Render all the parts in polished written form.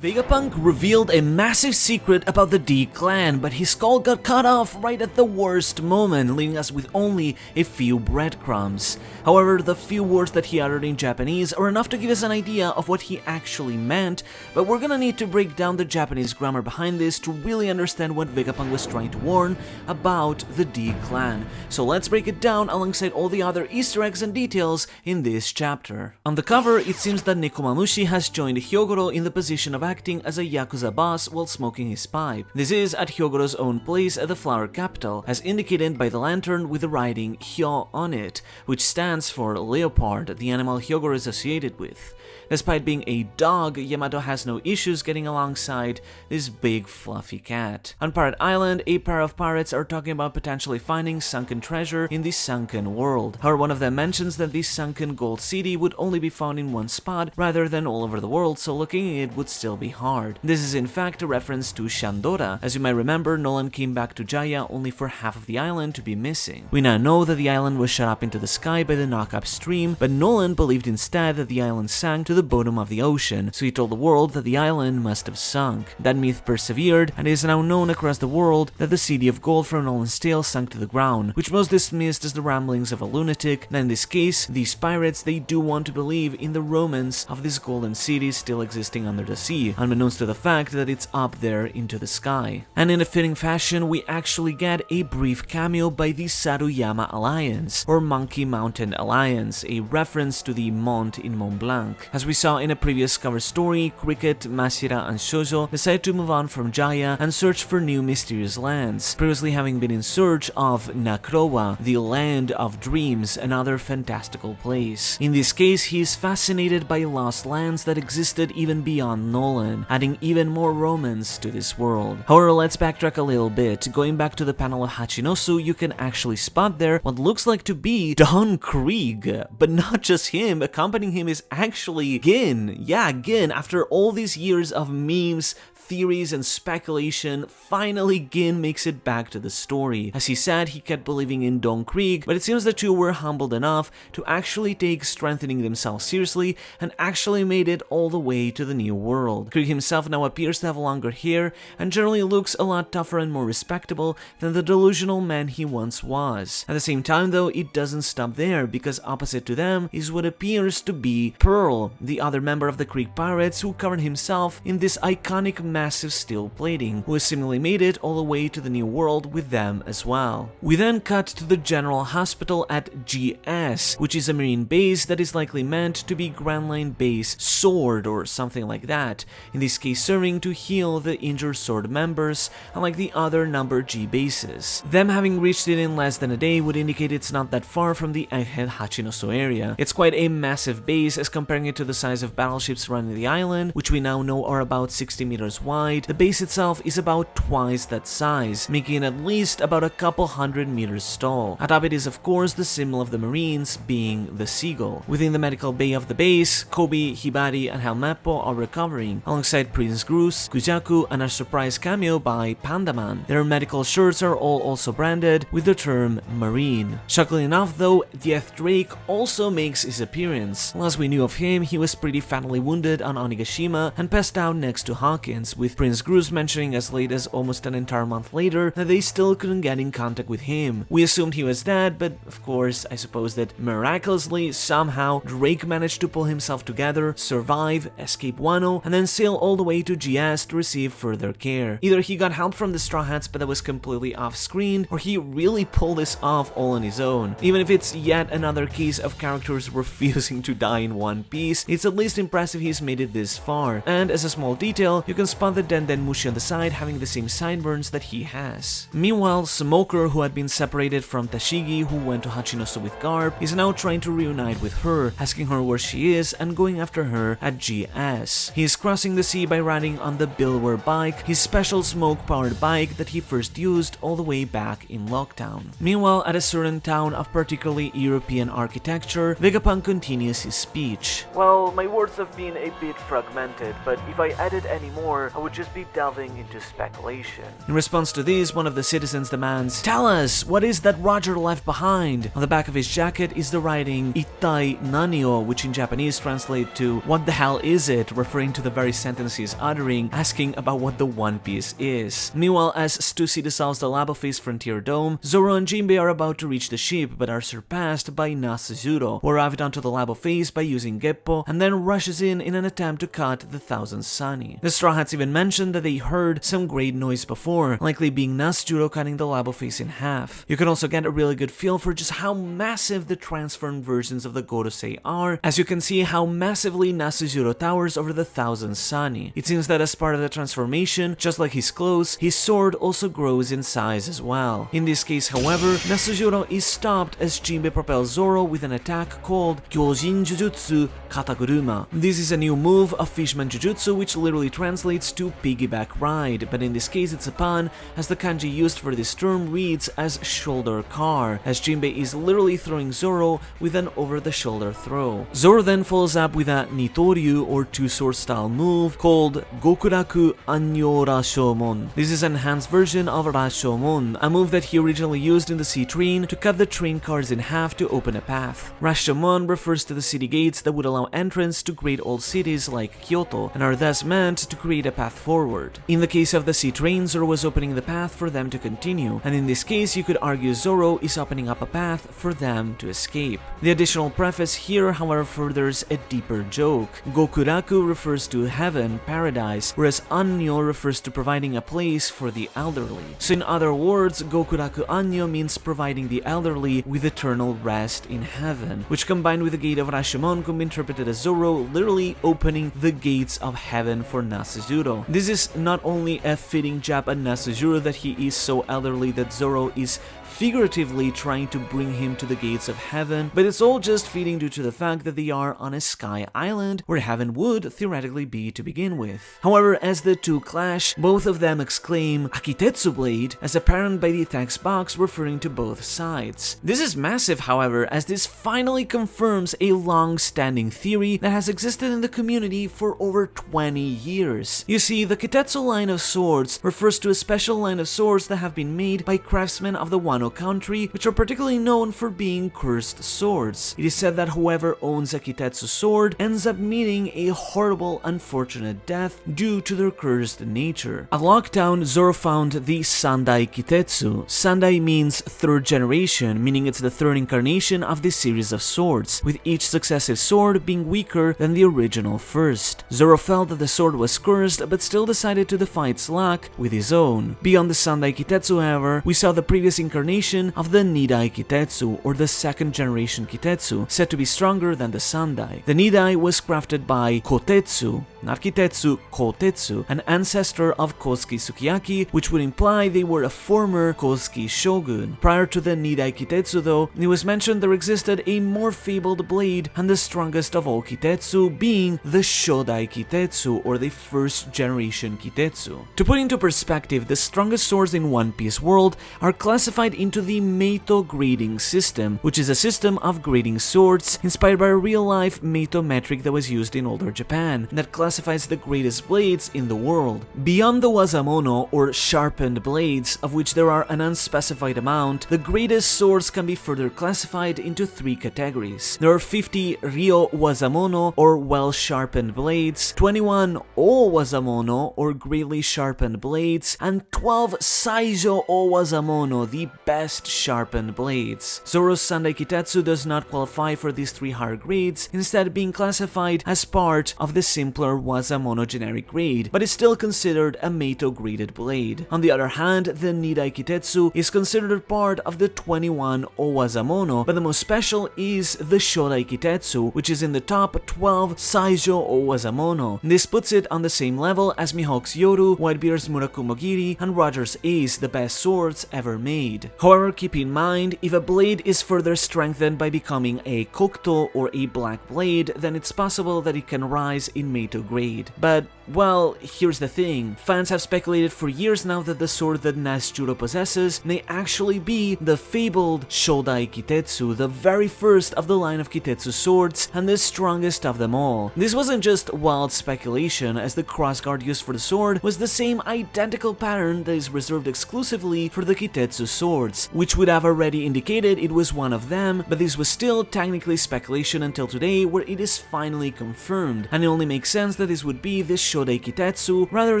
Vegapunk revealed a massive secret about the D clan, but his skull got cut off right at the worst moment, leaving us with only a few breadcrumbs. However, the few words that he uttered in Japanese are enough to give us an idea of what he actually meant, but we're gonna need to break down the Japanese grammar behind this to really understand what Vegapunk was trying to warn about the D clan. So let's break it down alongside all the other Easter eggs and details in this chapter. On the cover, it seems that Nekomamushi has joined Hyogoro in the position of acting as a Yakuza boss while smoking his pipe. This is at Hyogoro's own place at the Flower Capital, as indicated by the lantern with the writing Hyo on it, which stands for leopard, the animal Hyogoro is associated with. Despite being a dog, Yamato has no issues getting alongside this big fluffy cat. On Pirate Island, a pair of pirates are talking about potentially finding sunken treasure in the sunken world. However, one of them mentions that this sunken gold city would only be found in one spot rather than all over the world, so looking at it would still be hard. This is in fact a reference to Shandora. As you might remember, Nolan came back to Jaya only for half of the island to be missing. We now know that the island was shot up into the sky by the knock-up stream, but Nolan believed instead that the island sank to the bottom of the ocean, so he told the world that the island must have sunk. That myth persevered, and it is now known across the world that the city of gold from Nolan's tale sunk to the ground, which most dismissed as the ramblings of a lunatic. Then in this case, these pirates, they do want to believe in the romance of this golden city still existing under the sea, unbeknownst to the fact that it's up there into the sky. And in a fitting fashion, we actually get a brief cameo by the Saruyama Alliance, or Monkey Mountain Alliance, a reference to the Mont in Mont Blanc. As we saw in a previous cover story, Cricket, Masira, and Shoujo decide to move on from Jaya and search for new mysterious lands, previously having been in search of Nakrowa, the land of dreams, another fantastical place. In this case, he is fascinated by lost lands that existed even beyond Nolan, adding even more romance to this world. However, let's backtrack a little bit. Going back to the panel of Hachinosu, you can actually spot there what looks like to be Don Krieg, but not just him. Accompanying him is actually Gin. Yeah, Gin. After all these years of memes, theories, and speculation, finally Gin makes it back to the story. As he said, he kept believing in Don Krieg, but it seems the two were humbled enough to actually take strengthening themselves seriously and actually made it all the way to the New World. Krieg himself now appears to have longer hair and generally looks a lot tougher and more respectable than the delusional man he once was. At the same time though, it doesn't stop there, because opposite to them is what appears to be Pearl, the other member of the Krieg Pirates who covered himself in this iconic massive steel plating, who has seemingly made it all the way to the New World with them as well. We then cut to the General Hospital at GS, which is a marine base that is likely meant to be Grand Line Base Sword or something like that, in this case serving to heal the injured Sword members, unlike the other number G bases. Them having reached it in less than a day would indicate it's not that far from the Egghead Hachinosu area. It's quite a massive base, as comparing it to the size of battleships surrounding the island, which we now know are about 60 meters wide. The base itself is about twice that size, making it at least about a couple hundred meters tall. Atop it is of course the symbol of the Marines, being the seagull. Within the medical bay of the base, Kobe, Hibari, and Helmeppo are recovering, alongside Prince Grus, Kujaku, and a surprise cameo by Pandaman. Their medical shirts are all also branded with the term Marine. Shockingly enough though, Death Drake also makes his appearance. Last we knew of him, he was pretty fatally wounded on Onigashima and passed out next to Hawkins, with Prince Grus mentioning as late as almost an entire month later that they still couldn't get in contact with him. We assumed he was dead, but of course I suppose that miraculously, somehow, Drake managed to pull himself together, survive, escape Wano, and then sail all the way to GS to receive further care. Either he got help from the Straw Hats but that was completely off screen, or he really pulled this off all on his own. Even if it's yet another case of characters refusing to die in one piece, it's at least impressive he's made it this far. And as a small detail, you can spot the Denden Mushi on the side having the same sideburns that he has. Meanwhile, Smoker, who had been separated from Tashigi, who went to Hachinosu with Garb, is now trying to reunite with her, asking her where she is and going after her at GS. He is crossing the sea by riding on the Billware bike, his special smoke-powered bike that he first used all the way back in Lockdown. Meanwhile, at a certain town of particularly European architecture, Vegapunk continues his speech. Well, my words have been a bit fragmented, but if I added any more, I would just be delving into speculation. In response to this, one of the citizens demands, "Tell us, what is that Roger left behind?" On the back of his jacket is the writing Ittai Nanio, which in Japanese translates to "What the hell is it?", referring to the very very sentence he is uttering, asking about what the One Piece is. Meanwhile, as Stussy dissolves the lava face frontier dome, Zoro and Jinbei are about to reach the ship but are surpassed by Nasuzuro, who arrived onto the lava face by using Geppo and then rushes in an attempt to cut the Thousand Sunny. The Straw Hats even mentioned that they heard some great noise before, likely being Nasuzuro cutting the lava face in half. You can also get a really good feel for just how massive the transformed versions of the Gorosei are, as you can see how massively Nasuzuro towers over the Thousand Sunny. It seems that as part of the transformation, just like his clothes, his sword also grows in size as well. In this case, however, Nasuzuro is stopped as Jinbei propels Zoro with an attack called Gyojin Jujutsu Kataguruma. This is a new move of Fishman Jujutsu which literally translates to piggyback ride, but in this case it's a pun, as the kanji used for this term reads as shoulder car, as Jinbei is literally throwing Zoro with an over-the-shoulder throw. Zoro then follows up with a Nitoryu or two-sword style move called Gokuraku Annyo Rashomon. This is an enhanced version of Rashomon, a move that he originally used in the sea train to cut the train cars in half to open a path. Rashomon refers to the city gates that would allow entrance to great old cities like Kyoto, and are thus meant to create a path forward. In the case of the sea train, Zoro was opening the path for them to continue, and in this case you could argue Zoro is opening up a path for them to escape. The additional preface here, however, furthers a deeper joke. Gokuraku refers to heaven, paradise, whereas Annyo refers to providing a place for the elderly. So in other words, Gokuraku Annyo means providing the elderly with eternal rest in heaven, which combined with the gate of Rashomon can be interpreted as Zoro literally opening the gates of heaven for Nasuzuro. This is not only a fitting jab at Nasuzuro that he is so elderly that Zoro is figuratively trying to bring him to the gates of heaven, but it's all just fitting due to the fact that they are on a sky island where heaven would theoretically be to begin with. However, as the two clash, both of them exclaim Akitetsu Blade, as apparent by the text box referring to both sides. This is massive, however, as this finally confirms a long-standing theory that has existed in the community for over 20 years. You see, the Kitetsu line of swords refers to a special line of swords that have been made by craftsmen of the Wano country, which are particularly known for being cursed swords. It is said that whoever owns a Kitetsu sword ends up meeting a horrible, unfortunate death due to their cursed nature. At Lockdown, Zoro found the Sandai Kitetsu. Sandai means third generation, meaning it's the third incarnation of this series of swords, with each successive sword being weaker than the original first. Zoro felt that the sword was cursed, but still decided to defy its luck with his own. Beyond the Sandai Kitetsu, however, we saw the previous incarnation of the Nidai Kitetsu, or the second generation Kitetsu, said to be stronger than the Sandai. The Nidai was crafted by Kotetsu, not Kitetsu, Kotetsu, an ancestor of Kosuke Sukiyaki, which would imply they were a former Kosuke shogun. Prior to the Nidai Kitetsu though, it was mentioned there existed a more fabled blade, and the strongest of all Kitetsu being the Shodai Kitetsu, or the first generation Kitetsu. To put into perspective, the strongest swords in One Piece world are classified into the Meito grading system, which is a system of grading swords inspired by a real-life Meito metric that was used in older Japan, that classifies the greatest blades in the world. Beyond the Wazamono, or sharpened blades, of which there are an unspecified amount, the greatest swords can be further classified into three categories. There are 50 Ryo Wazamono, or well-sharpened blades, 21 O Wazamono, or greatly sharpened blades, and 12 Saijo O Wazamono, the best sharpened blades. Zoro's Sandai Kitetsu does not qualify for these three higher grades, instead being classified as part of the simpler Wazamono generic grade, but is still considered a Meito graded blade. On the other hand, the Nidai Kitetsu is considered part of the 21 Owazamono, but the most special is the Shodai Kitetsu, which is in the top 12 Saijo Owazamono. This puts it on the same level as Mihawk's Yoru, Whitebeard's Murakumogiri, and Roger's Ace, the best swords ever made. However, keep in mind, if a blade is further strengthened by becoming a Kokuto or a black blade, then it's possible that it can rise in Meito grade. But, well, here's the thing. Fans have speculated for years now that the sword that Nasujuro possesses may actually be the fabled Shodai Kitetsu, the very first of the line of Kitetsu swords and the strongest of them all. This wasn't just wild speculation, as the crossguard used for the sword was the same identical pattern that is reserved exclusively for the Kitetsu sword. swords, which would have already indicated it was one of them, but this was still technically speculation until today, where it is finally confirmed, and it only makes sense that this would be this Shodai Kitetsu rather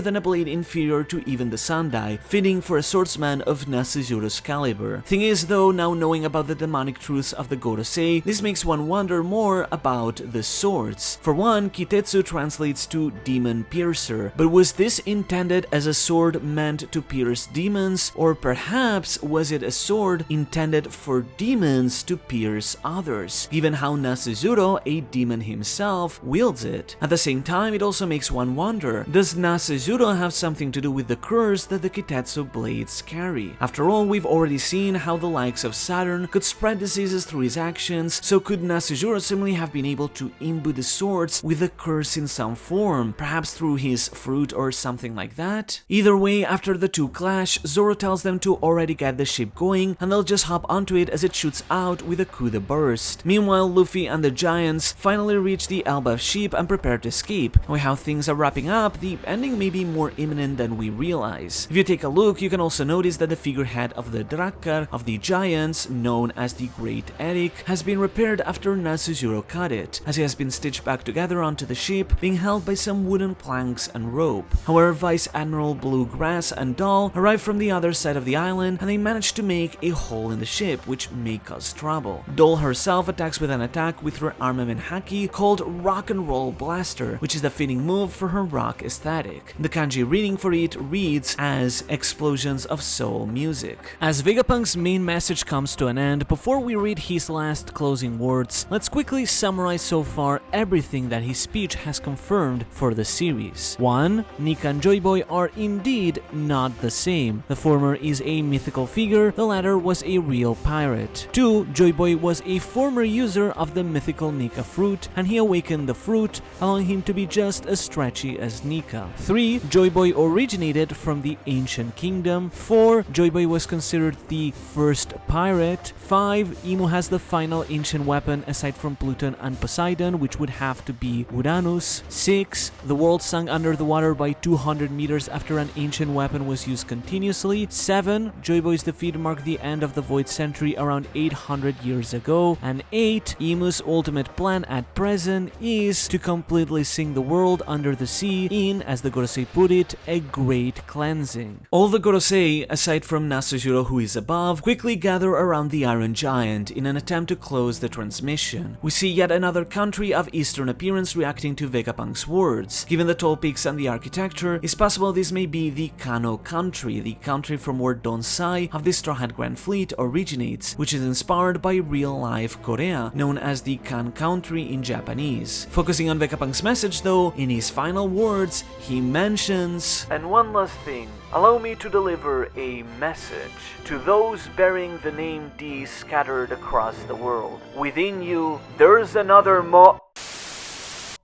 than a blade inferior to even the Sandai, fitting for a swordsman of Nasuzuro's caliber. Thing is though, now knowing about the demonic truths of the Gorosei, this makes one wonder more about the swords. For one, Kitetsu translates to demon piercer, but was this intended as a sword meant to pierce demons, or perhaps was it a sword intended for demons to pierce others, given how Nasuzuro, a demon himself, wields it? At the same time, it also makes one wonder, does Nasuzuro have something to do with the curse that the Kitetsu blades carry? After all, we've already seen how the likes of Saturn could spread diseases through his actions, so could Nasuzuro simply have been able to imbue the swords with a curse in some form, perhaps through his fruit or something like that? Either way, after the two clash, Zoro tells them to already get the ship going, and they'll just hop onto it as it shoots out with a coup de burst. Meanwhile, Luffy and the Giants finally reach the Elbaf ship and prepare to escape. With how things are wrapping up, the ending may be more imminent than we realize. If you take a look, you can also notice that the figurehead of the Drakkar of the Giants, known as the Great Eric, has been repaired after Nasuzuro cut it, as he has been stitched back together onto the ship, being held by some wooden planks and rope. However, Vice Admiral Bluegrass and Doll arrive from the other side of the island, and they manage to make a hole in the ship, which may cause trouble. Doll herself attacks with an attack with her armament haki called Rock and Roll Blaster, which is the fitting move for her rock aesthetic. The kanji reading for it reads as explosions of soul music. As Vegapunk's main message comes to an end, before we read his last closing words, let's quickly summarize so far everything that his speech has confirmed for the series. 1. Nika and Joy Boy are indeed not the same. The former is a mythical figure, the latter was a real pirate. 2. Joy Boy was a former user of the mythical Nika fruit, and he awakened the fruit, allowing him to be just as stretchy as Nika. 3. Joy Boy originated from the ancient kingdom. 4. Joy Boy was considered the first pirate. 5. Imu has the final ancient weapon aside from Pluton and Poseidon, which would have to be Uranus. 6. The world sunk under the water by 200 meters after an ancient weapon was used continuously. 7. Joy Boy's defeat marked the end of the Void Century around 800 years ago. And 8. Imu's ultimate plan at present is to completely sink the world under the sea in, as the Gorosei put it, a great cleansing. All the Gorosei, aside from Nasuzuro who is above, quickly gather around the Iron Giant in an attempt to close the transmission. We see yet another country of Eastern appearance reacting to Vegapunk's words. Given the tall peaks and the architecture, it's possible this may be the Kano country, the country from where Donsai of the Straw Hat Grand Fleet originates, which is inspired by real-life Korea, known as the Kan country in Japanese. Focusing on Vegapunk's message though, in his final words, he mentions, "And one last thing, allow me to deliver a message to those bearing the name D scattered across the world. Within you, there's another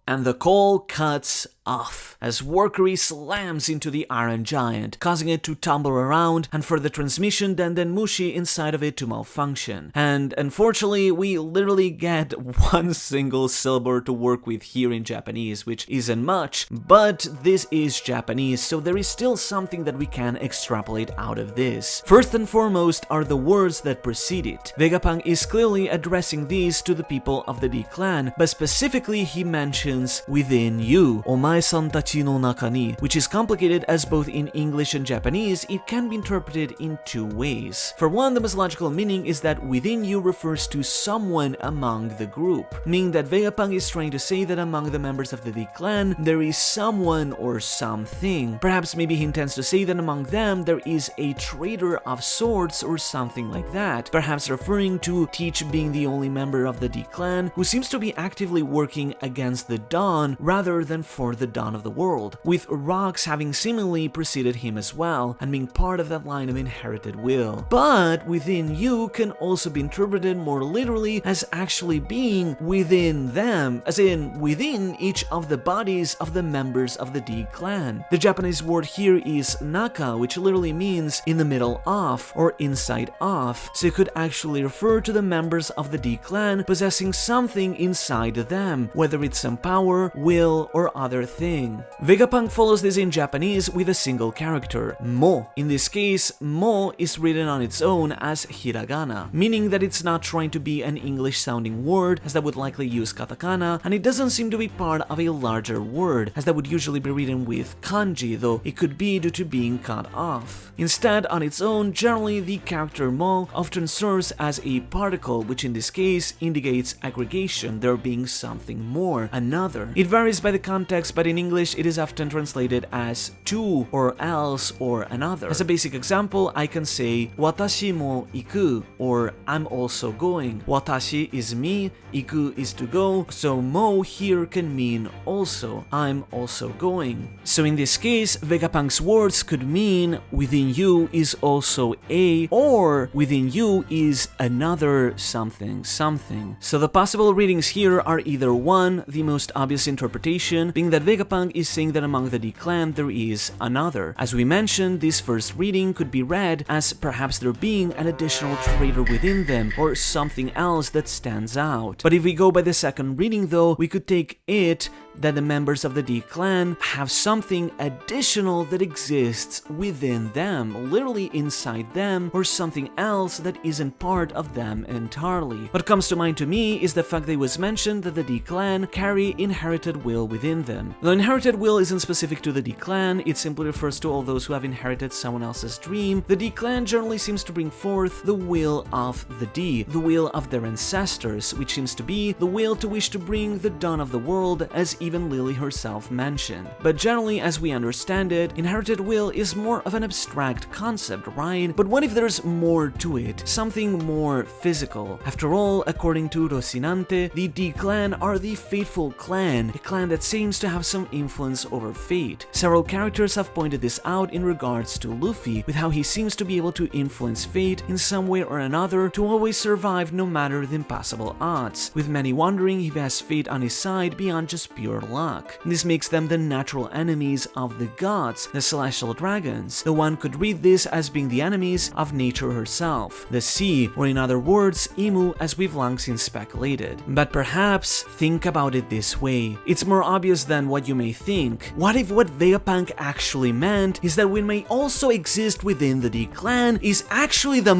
And the call cuts off as Workery slams into the Iron Giant, causing it to tumble around and for the transmission Mushi inside of it to malfunction. And unfortunately, we literally get one single syllable to work with here in Japanese, which isn't much, but this is Japanese, so there is still something that we can extrapolate out of this. First and foremost are the words that precede it. Vegapunk is clearly addressing these to the people of the D clan, but specifically he mentions within you, omae-san tachi no naka ni, which is complicated as both in English and Japanese it can be interpreted in two ways. For one, the most logical meaning is that within you refers to someone among the group, meaning that Vegapunk is trying to say that among the members of the D clan there is someone or something. Perhaps maybe he intends to say that among them there is a trader of sorts or something like that, perhaps referring to Teach being the only member of the D clan who seems to be actively working against the dawn rather than for the dawn of the world, with Rox having seemingly preceded him as well and being part of that line of inherited will. But within you can also be interpreted more literally as actually being within them, as in within each of the bodies of the members of the D clan. The Japanese word here is naka, which literally means in the middle of or inside of, so it could actually refer to the members of the D clan possessing something inside them, whether it's some power, will, or other thing. Vegapunk follows this in Japanese with a single character, mo. In this case, mo is written on its own as hiragana, meaning that it's not trying to be an English-sounding word, as that would likely use katakana, and it doesn't seem to be part of a larger word, as that would usually be written with kanji, though it could be due to being cut off. Instead, on its own, generally the character mo often serves as a particle, which in this case indicates aggregation, there being something more, another. It varies by the context, but in English it is often translated as to, or else, or another. As a basic example, I can say watashi mo iku, or I'm also going. Watashi is me, iku is to go, so mo here can mean also, I'm also going. So in this case, Vegapunk's words could mean within you is also a, or within you is another something something. So the possible readings here are either one, the most obvious interpretation, being that Vegapunk is saying that among the D clan there is another. As we mentioned, this first reading could be read as perhaps there being an additional traitor within them, or something else that stands out. But if we go by the second reading though, we could take it that the members of the D clan have something additional that exists within them, literally inside them, or something else that isn't part of them entirely. What comes to mind to me is the fact that it was mentioned that the D clan carry inherited will within them. Though inherited will isn't specific to the D clan, it simply refers to all those who have inherited someone else's dream. The D clan generally seems to bring forth the will of the D, the will of their ancestors, which seems to be the will to wish to bring the dawn of the world, as even Lily herself mentioned. But generally, as we understand it, inherited will is more of an abstract concept, right? But what if there's more to it? Something more physical? After all, according to Rocinante, the D clan are the Fateful Clan, a clan that seems to have some influence over fate. Several characters have pointed this out in regards to Luffy, with how he seems to be able to influence fate in some way or another to always survive no matter the impossible odds, with many wondering if he has fate on his side beyond just pure luck. This makes them the natural enemies of the gods, the celestial dragons. The one could read this as being the enemies of nature herself, the sea, or in other words, Imu, as we've long since speculated. But perhaps think about it this way. It's more obvious than what you may think. What if what Vegapunk actually meant is that we may also exist within the D clan is actually the